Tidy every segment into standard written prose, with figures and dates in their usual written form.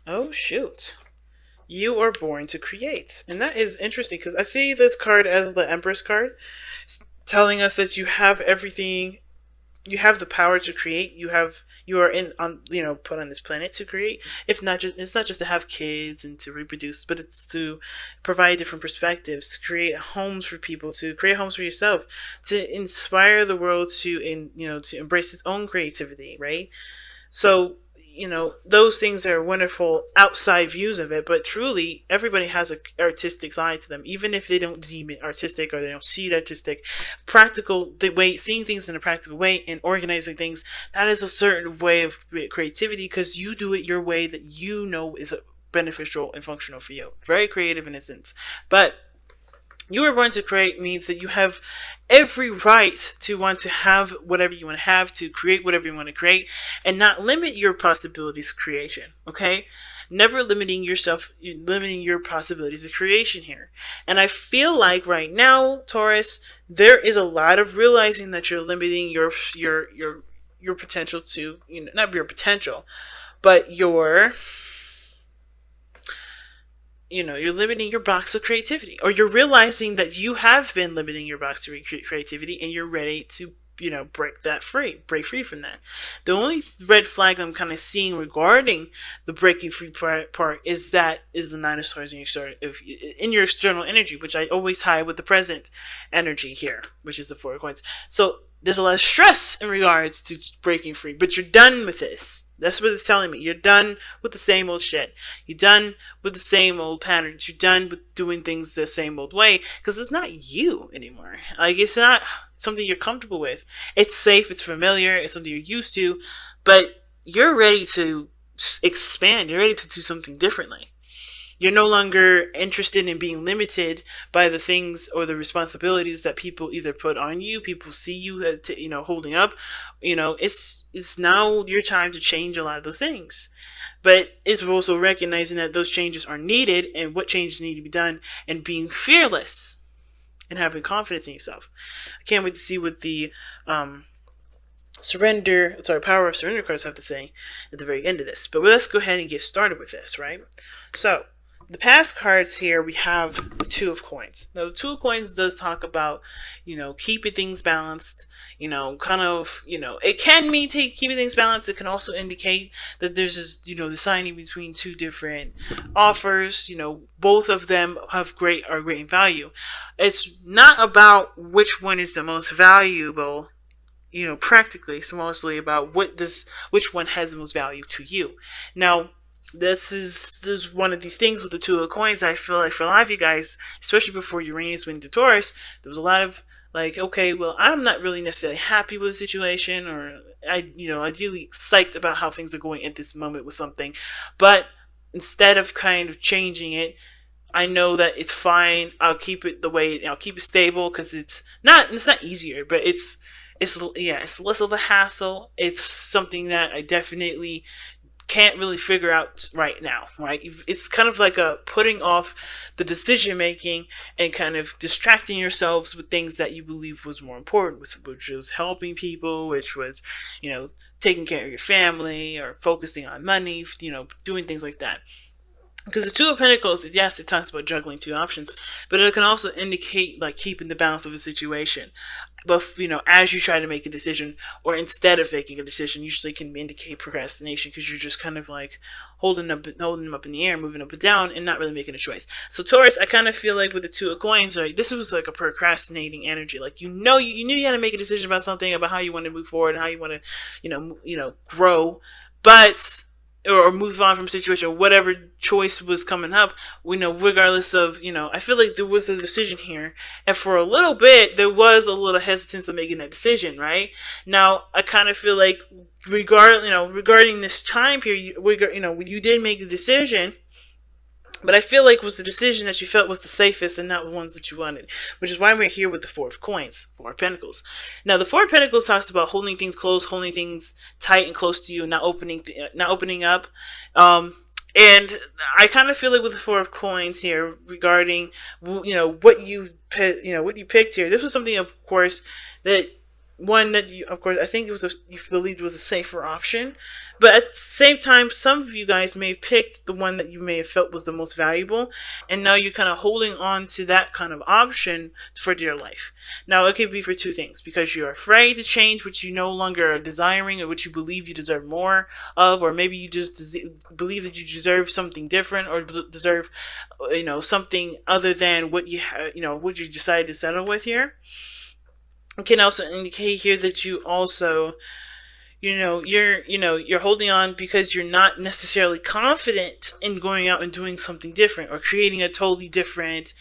Oh, shoot. You are born to create. And that is interesting because I see this card as the Empress card, telling us that you have everything, you have the power to create. You are in on put on this planet to create. If not just It's not just to have kids and to reproduce, but it's to provide different perspectives, to create homes for people, to create homes for yourself, to inspire the world to embrace its own creativity, right? So, those things are wonderful outside views of it, but truly, everybody has an artistic side to them, even if they don't deem it artistic or they don't see it artistic. Practical, the way, seeing things in a practical way and organizing things, that is a certain way of creativity because you do it your way that you know is beneficial and functional for you. Very creative in a sense. But you were born to create means that you have every right to want to have whatever you want to have, to create whatever you want to create, and not limit your possibilities of creation. Okay? Never limiting yourself, limiting your possibilities of creation here. And I feel like right now, Taurus, there is a lot of realizing that you're limiting your potential to, not your potential, but you're limiting your box of creativity, or you're realizing that you have been limiting your box of creativity and you're ready to break free from that. The only red flag I'm kind of seeing regarding the breaking free part is the nine of swords in your external energy, which I always tie with the present energy here, which is the four of coins. So there's a lot of stress in regards to breaking free, but you're done with this. That's what it's telling me. You're done with the same old shit. You're done with the same old patterns. You're done with doing things the same old way because it's not you anymore. Like, it's not something you're comfortable with. It's safe. It's familiar. It's something you're used to, but you're ready to expand. You're ready to do something differently. You're no longer interested in being limited by the things or the responsibilities that people either put on you, people see you, holding up. It's now your time to change a lot of those things. But it's also recognizing that those changes are needed and what changes need to be done, and being fearless and having confidence in yourself. I can't wait to see what the power of surrender cards have to say at the very end of this. But let's go ahead and get started with this, right? So, the past cards here, we have the Two of Coins. Now, the Two of Coins does talk about, keeping things balanced, it can mean keeping things balanced. It can also indicate that there's this, deciding between two different offers. Both of them are great in value. It's not about which one is the most valuable, practically. It's mostly about which one has the most value to you. Now, this is one of these things with the Two of Coins. I feel like for a lot of you guys, especially before Uranus went into Taurus, there was a lot of like, okay, well, I'm not really necessarily happy with the situation, or ideally psyched about how things are going at this moment with something, but instead of kind of changing it, I know that it's fine. I'll keep it the way. I'll keep it stable because it's not easier, but it's less of a hassle. It's something that I definitely can't really figure out right now, right? It's kind of like a putting off the decision making and kind of distracting yourselves with things that you believe was more important, which was helping people, which was, taking care of your family or focusing on money, doing things like that. Because the Two of Pentacles, yes, it talks about juggling two options, but it can also indicate like keeping the balance of a situation. But as you try to make a decision, or instead of making a decision, usually can indicate procrastination because you're just kind of like holding them up in the air, moving up and down, and not really making a choice. So Taurus, I kind of feel like with the Two of Coins, right, this was like a procrastinating energy. Like you knew you had to make a decision about something, about how you want to move forward and how you want to grow, but or move on from situation, whatever choice was coming up, regardless of, I feel like there was a decision here. And for a little bit, there was a little hesitance of making that decision, right? Now, I kind of feel like regarding this time period, you did make the decision, but I feel like it was the decision that you felt was the safest and not the ones that you wanted, which is why we're here with the Four of Coins, Four of Pentacles. Now, the Four of Pentacles talks about holding things close, holding things tight and close to you, not opening up. And I kind of feel like with the Four of Coins here, regarding what you picked here, this was something, of course, that one that you, of course, I think it was you believed was a safer option, but at the same time, some of you guys may have picked the one that you may have felt was the most valuable, and now you're kind of holding on to that kind of option for dear life. Now, it could be for two things: because you're afraid to change what you no longer are desiring, or what you believe you deserve more of, or maybe you just believe that you deserve something different, or deserve, something other than what what you decided to settle with here. It can also indicate here that you also, you're holding on because you're not necessarily confident in going out and doing something different, or creating a totally different,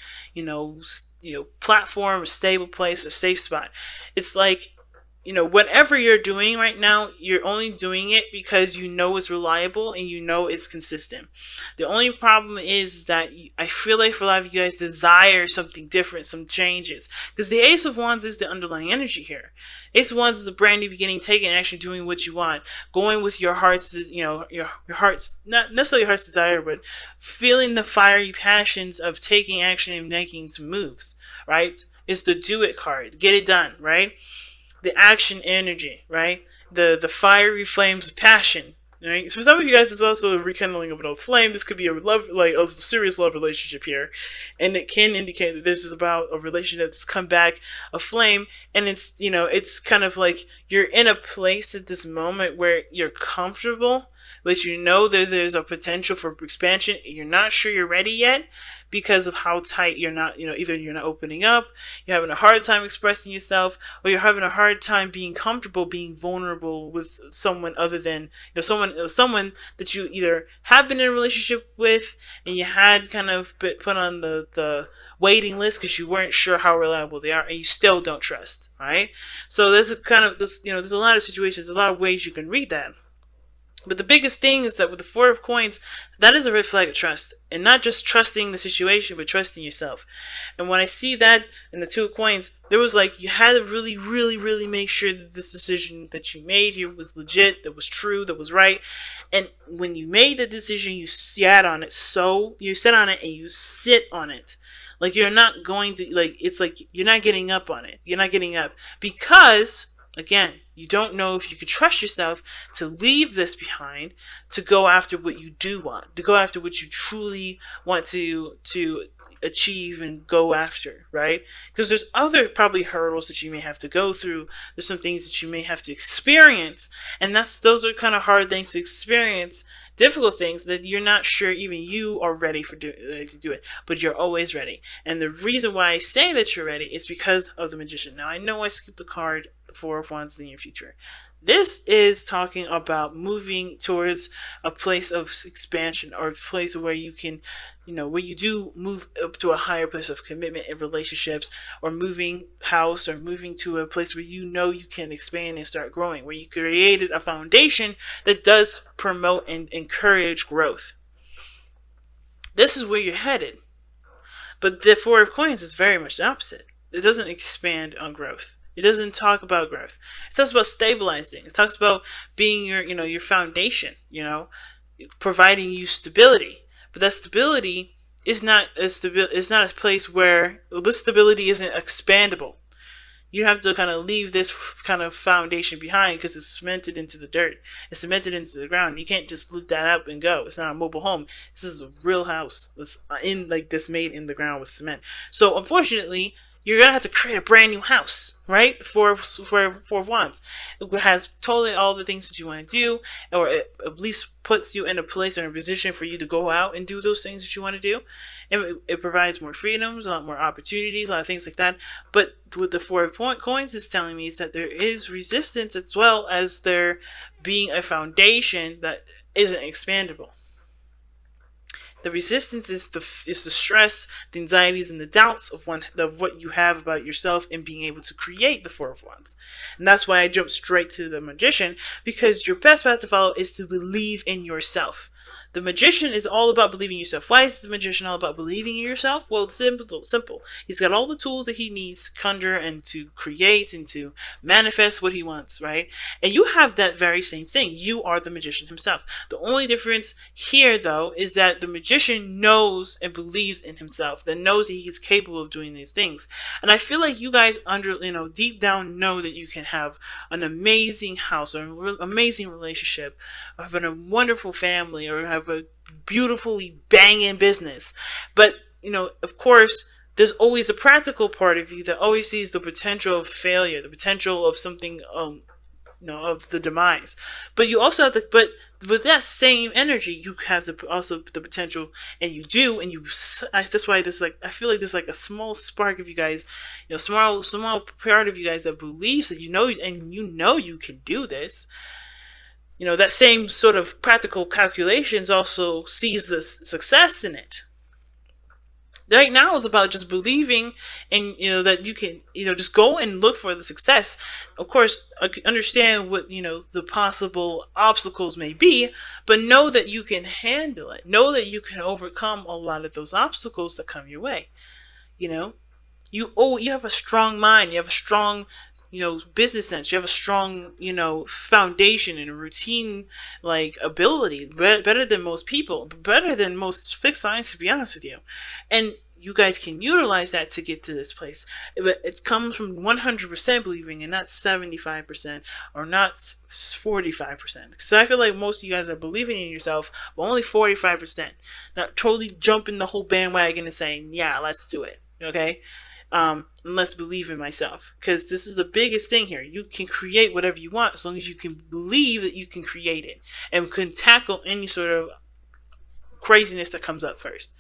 platform, a stable place, a safe spot. It's like, whatever you're doing right now, you're only doing it because you know it's reliable and you know it's consistent. The only problem is that I feel like for a lot of you guys desire something different, some changes. Because the Ace of Wands is the underlying energy here. Ace of Wands is a brand new beginning, taking action, doing what you want, going with your heart's, your heart's, not necessarily your heart's desire, but feeling the fiery passions of taking action and making some moves, right? It's the do it card. Get it done, right? The action energy, right? The fiery flames of passion, right? So for some of you guys, it's also a rekindling of an old flame. This could be a love, like a serious love relationship here, and it can indicate that this is about a relationship that's come back aflame, and it's kind of like you're in a place at this moment where you're comfortable, but you know that there's a potential for expansion. You're not sure you're ready yet, because of how tight you're not, either you're not opening up, you're having a hard time expressing yourself, or you're having a hard time being comfortable, being vulnerable with someone other than, someone that you either have been in a relationship with and you had kind of put on the waiting list because you weren't sure how reliable they are, and you still don't trust, right? So there's there's a lot of situations, a lot of ways you can read that. But the biggest thing is that with the Four of Coins, that is a red flag of trust. And not just trusting the situation, but trusting yourself. And when I see that in the Two of Coins, there was like, you had to really, really, really make sure that this decision that you made here was legit, that was true, that was right. And when you made the decision, you sat on it. So, you sat on it and you sit on it. Like, you're not going to, like, it's like, you're not getting up on it. You're not getting up. Because, again, you don't know if you can trust yourself to leave this behind, to go after what you do want, to go after what you truly want to achieve and go after, right? Because there's other probably hurdles that you may have to go through. There's some things that you may have to experience, and those are kind of hard things to experience, difficult things that you're not sure even you are ready to do it, but you're always ready. And the reason why I say that you're ready is because of the Magician. Now, I know I skipped the card, the Four of Wands in your future. This is talking about moving towards a place of expansion, or a place where you can, where you do move up to a higher place of commitment in relationships, or moving house, or moving to a place where you can expand and start growing, where you created a foundation that does promote and encourage growth. This is where you're headed. But the Four of Coins is very much the opposite. It doesn't expand on growth. It doesn't talk about growth. It talks about stabilizing. It talks about being your foundation, providing you stability. But that stability is not a place where this stability isn't expandable. You have to kind of leave this kind of foundation behind because it's cemented into the dirt. It's cemented into the ground. You can't just lift that up and go. It's not a mobile home. This is a real house that's made in the ground with cement. So unfortunately, you're going to have to create a brand new house, right? Four of Wands. It has totally all the things that you want to do, or it at least puts you in a place or in a position for you to go out and do those things that you want to do. And it provides more freedoms, a lot more opportunities, a lot of things like that. But what the Four of Coins is telling me is that there is resistance, as well as there being a foundation that isn't expandable. The resistance is the stress, the anxieties, and the doubts of what you have about yourself and being able to create the Four of Wands. And that's why I jumped straight to the Magician, because your best path to follow is to believe in yourself. The magician is all about believing in yourself. Why is the magician all about believing in yourself? Well, it's simple. He's got all the tools that he needs to conjure and to create and to manifest what he wants, right? And you have that very same thing. You are the magician himself. The only difference here, though, is that the magician knows and believes in himself, that knows that he is capable of doing these things. And I feel like you guys deep down know that you can have an amazing house or an amazing relationship, or have a wonderful family, or have a beautifully banging business. But, of course, there's always a practical part of you that always sees the potential of failure, the potential of something, of the demise. But you also have but with that same energy, you have also the potential, and you do, and that's why I feel like there's like a small spark of you guys, small part of you guys that believes that and you can do this. That same sort of practical calculations also sees the success in it. Right now is about just believing, and that you can just go and look for the success. Of course, understand what the possible obstacles may be, but know that you can handle it. Know that you can overcome a lot of those obstacles that come your way. You have a strong mind. You have a strong business sense. You have a strong, foundation and a routine, like, ability, better than most people, better than most fixed signs, to be honest with you. And you guys can utilize that to get to this place. But it comes from 100% believing, and not 75% or not 45%. Because I feel like most of you guys are believing in yourself, but only 45%. Not totally jumping the whole bandwagon and saying, yeah, let's do it. Okay? Let's believe in myself, because this is the biggest thing here. You can create whatever you want as long as you can believe that you can create it and can tackle any sort of craziness that comes up first.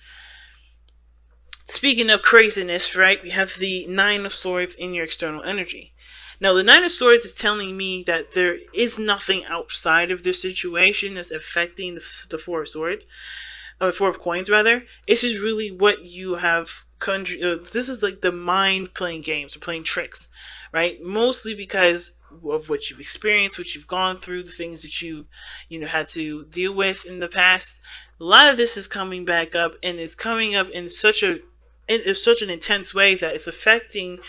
Speaking of craziness, right, we have the Nine of Swords in your external energy. Now, the Nine of Swords is telling me that there is nothing outside of this situation that's affecting the Four of Swords, Four of Coins rather. It's just really what you have. This is like the mind playing games or playing tricks, right? Mostly because of what you've experienced, what you've gone through, the things that you had to deal with in the past. A lot of this is coming back up, and it's coming up in such an intense way that it's affecting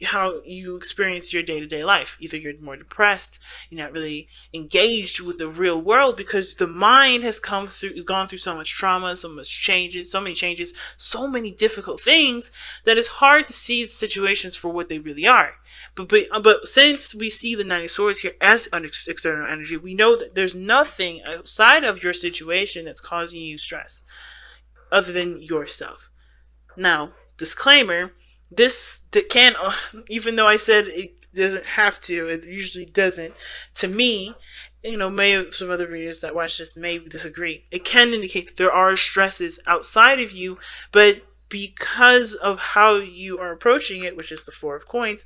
how you experience your day-to-day life. Either you're more depressed, you're not really engaged with the real world because the mind has gone through so much trauma, so many changes, so many difficult things that it's hard to see the situations for what they really are. But since we see the Nine of Swords here as an external energy, we know that there's nothing outside of your situation that's causing you stress other than yourself. Now, disclaimer, this can, even though I said it doesn't have to, it usually doesn't. To me, some other readers that watch this may disagree. It can indicate that there are stresses outside of you, but because of how you are approaching it, which is the Four of Coins,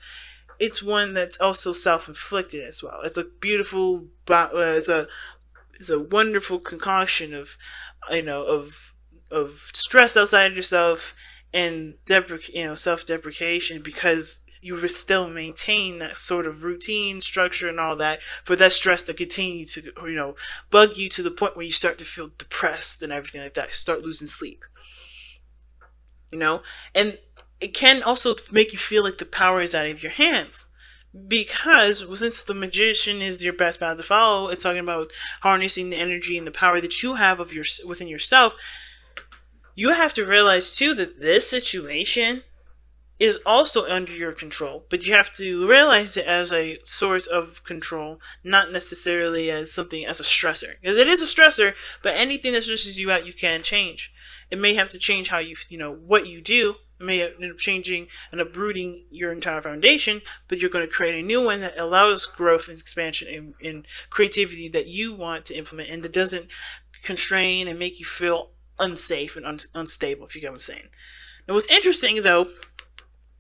it's one that's also self-inflicted as well. It's a beautiful, it's a wonderful concoction of stress outside of yourself and self-deprecation, because you still maintain that sort of routine, structure, and all that for that stress to continue to bug you to the point where you start to feel depressed and everything like that. You start losing sleep. And it can also make you feel like the power is out of your hands, because since the magician is your best path to follow, it's talking about harnessing the energy and the power that you have within yourself. You have to realize too that this situation is also under your control, but you have to realize it as a source of control, not necessarily as something as a stressor. Because it is a stressor, but anything that stresses you out, you can change. It may have to change how what you do. It may end up changing and uprooting your entire foundation, but you're going to create a new one that allows growth and expansion and creativity that you want to implement, and that doesn't constrain and make you feel unsafe and unstable, if you get what I'm saying. Now, what's interesting, though,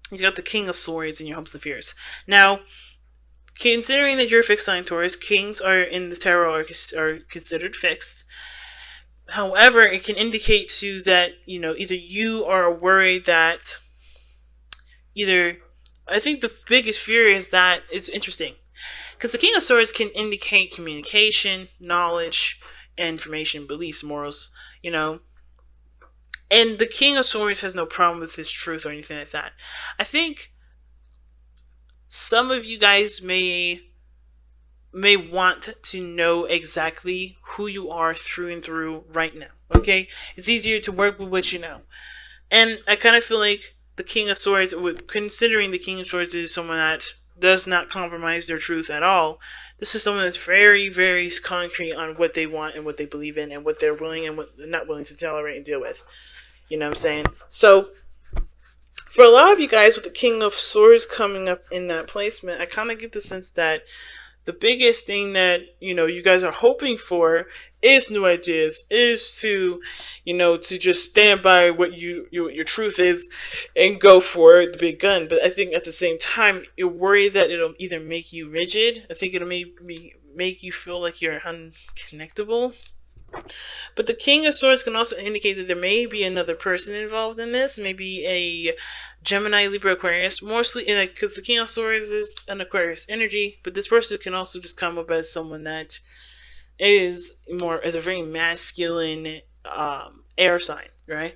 you got the King of Swords in your hopes and fears. Now, considering that you're a fixed sign Taurus, kings in the tarot are considered fixed. However, it can indicate to that either you are worried that I think the biggest fear is that, it's interesting, because the King of Swords can indicate communication, knowledge, and, creativity. That you have to realize that as a source of control, not necessarily as something as a stressor. Because it is a stressor, but anything that stresses you out, you can change. It may have to change how you what you do. It may have to change information, beliefs, morals, you know. And the King of Swords has no problem with his truth or anything like that. I think some of you guys may want to know exactly who you are through and through right now. Okay? It's easier to work with what you know. And I kind of feel like the King of Swords, considering the King of Swords is someone that does not compromise their truth at all, this is someone that's very, very concrete on what they want and what they believe in and what they're willing and what they're not willing to tolerate and deal with. You know what I'm saying? So, for a lot of you guys with the King of Swords coming up in that placement, I kind of get the sense that the biggest thing that, you guys are hoping for is new ideas, is to, to just stand by what your truth is and go for the big gun. But I think at the same time, you're worried that it'll either make you rigid. I think it'll make you feel like you're unconnectable. But the King of Swords can also indicate that there may be another person involved in this, maybe a Gemini, Libra, Aquarius, mostly because the King of Swords is an Aquarius energy, but this person can also just come up as someone that is a very masculine air sign, right?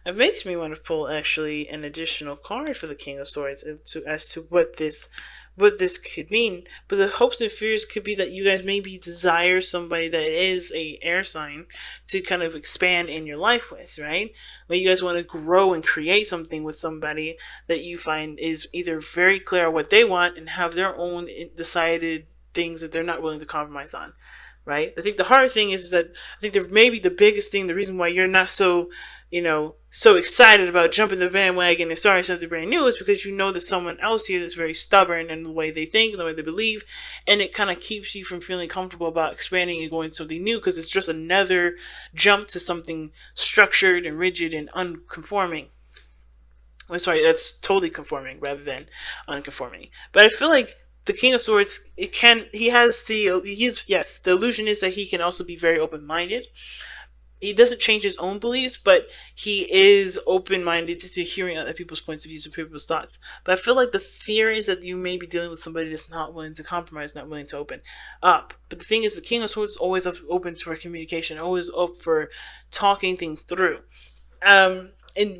It makes me want to pull actually an additional card for the King of Swords as to what this could mean. But the hopes and fears could be that you guys maybe desire somebody that is a air sign to kind of expand in your life with, right? When you guys want to grow and create something with somebody that you find is either very clear what they want and have their own decided things that they're not willing to compromise on, right? I think the hard thing is that I think that maybe the biggest thing, the reason why you're not so so excited about jumping the bandwagon and starting something brand new is because you know there's someone else here that's very stubborn in the way they think and the way they believe, and it kind of keeps you from feeling comfortable about expanding and going to something new because it's just another jump to something structured and rigid and unconforming. I'm sorry, that's totally conforming rather than unconforming. But I feel like the King of Swords, the illusion is that he can also be very open-minded. He doesn't change his own beliefs, but he is open-minded to hearing other people's points of view and people's thoughts. But I feel like the fear is that you may be dealing with somebody that's not willing to compromise, not willing to open up. But the thing is, the King of Swords is always open for communication, always up for talking things through. And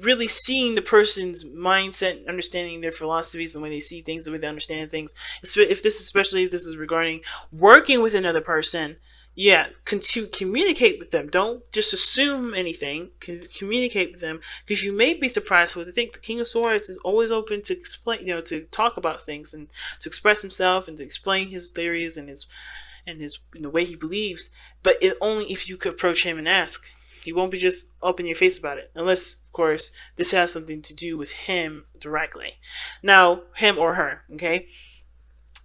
really seeing the person's mindset, understanding their philosophies, the way they see things, the way they understand things. Especially if this is regarding working with another person, to communicate with them. Don't just assume anything. Communicate with them, because you may be surprised what they think. The King of Swords is always open to explain, to talk about things and to express himself and to explain his theories and his way he believes. But only if you could approach him and ask. He won't be just up in your face about it, unless, of course, this has something to do with him directly. Now, him or her, okay?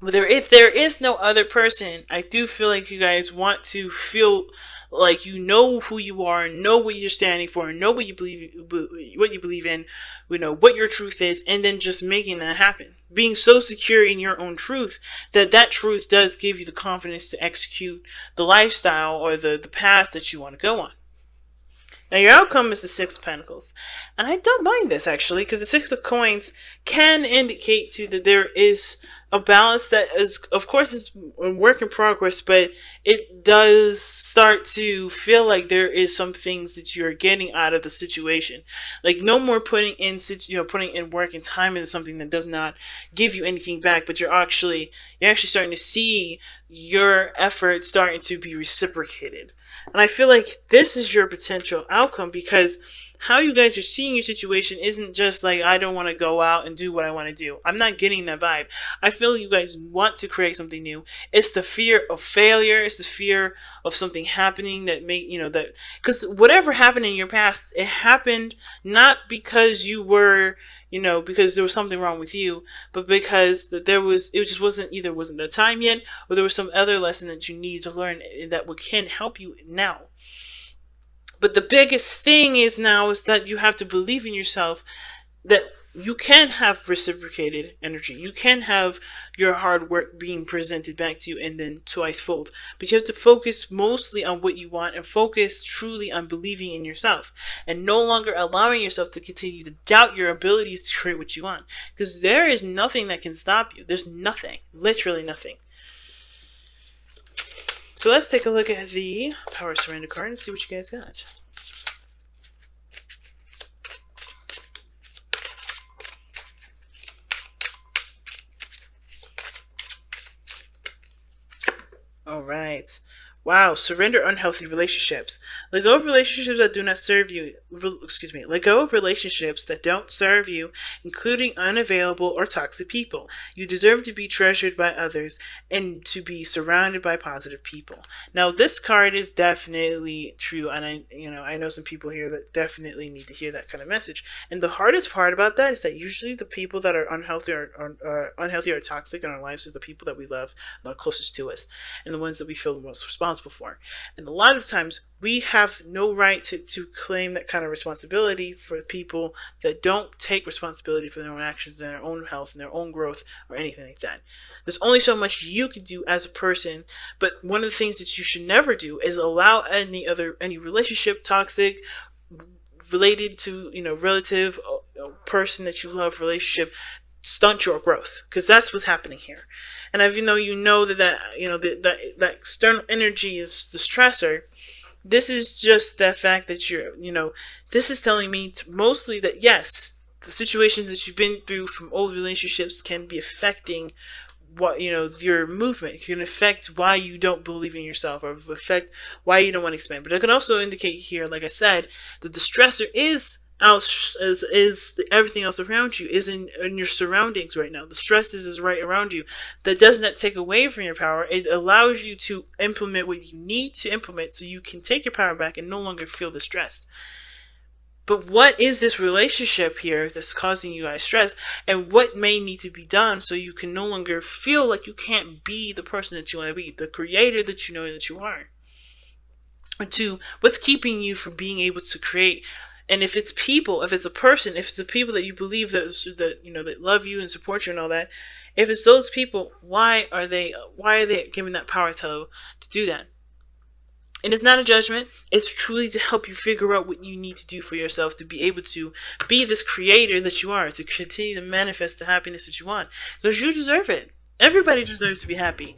But if there is no other person, I do feel like you guys want to feel like you know who you are, know what you're standing for, know what you believe in, what your truth is, and then just making that happen. Being so secure in your own truth that truth does give you the confidence to execute the lifestyle or the path that you want to go on. Now, your outcome is the Six of Pentacles. And I don't mind this, actually, because the Six of Coins can indicate to you that there is a balance that is, of course, is a work in progress, but it does start to feel like there is some things that you're getting out of the situation. Like, no more putting in work and time into something that does not give you anything back, but you're actually starting to see your effort starting to be reciprocated. And I feel like this is your potential outcome, because how you guys are seeing your situation isn't just like, I don't want to go out and do what I want to do. I'm not getting that vibe. I feel you guys want to create something new. It's the fear of failure. It's the fear of something happening because whatever happened in your past, it happened not because you were, because there was something wrong with you, but because it just wasn't the time yet, or there was some other lesson that you need to learn that can help you now. But the biggest thing is that you have to believe in yourself, that you can have reciprocated energy. You can have your hard work being presented back to you and then twice-fold. But you have to focus mostly on what you want and focus truly on believing in yourself and no longer allowing yourself to continue to doubt your abilities to create what you want. Because there is nothing that can stop you. There's nothing. Literally nothing. So let's take a look at the Power Surrender card and see what you guys got. All right. Wow, surrender unhealthy relationships. Let go of relationships that do not serve you. Let go of relationships that don't serve you, including unavailable or toxic people. You deserve to be treasured by others and to be surrounded by positive people. Now, this card is definitely true, and I know some people here that definitely need to hear that kind of message. And the hardest part about that is that usually the people that are unhealthy or toxic in our lives are the people that we love, the closest to us, and the ones that we feel the most responsible for. And a lot of times we have no right to claim that kind of responsibility for people that don't take responsibility for their own actions and their own health and their own growth or anything like that. There's only so much you can do as a person, but one of the things that you should never do is allow any relationship, toxic, related to, relative, person that you love, relationship, stunt your growth, because that's what's happening here. And even though that external energy is the stressor, this is just the fact that this is telling me mostly that yes, the situations that you've been through from old relationships can be affecting what your movement. It can affect why you don't believe in yourself, or affect why you don't want to expand. But it can also indicate here, like I said, that the stressor is everything else around you, is in your surroundings right now. The stress is right around you. That does not take away from your power. It allows you to implement what you need to implement so you can take your power back and no longer feel distressed. But what is this relationship here that's causing you guys stress, and what may need to be done so you can no longer feel like you can't be the person that you want to be, the creator that you know that you are? Or two, what's keeping you from being able to create? And if it's people, if it's a person, if it's the people that you believe that love you and support you and all that, if it's those people, why are they given that power to do that? And it's not a judgment. It's truly to help you figure out what you need to do for yourself to be able to be this creator that you are, to continue to manifest the happiness that you want, because you deserve it. Everybody deserves to be happy.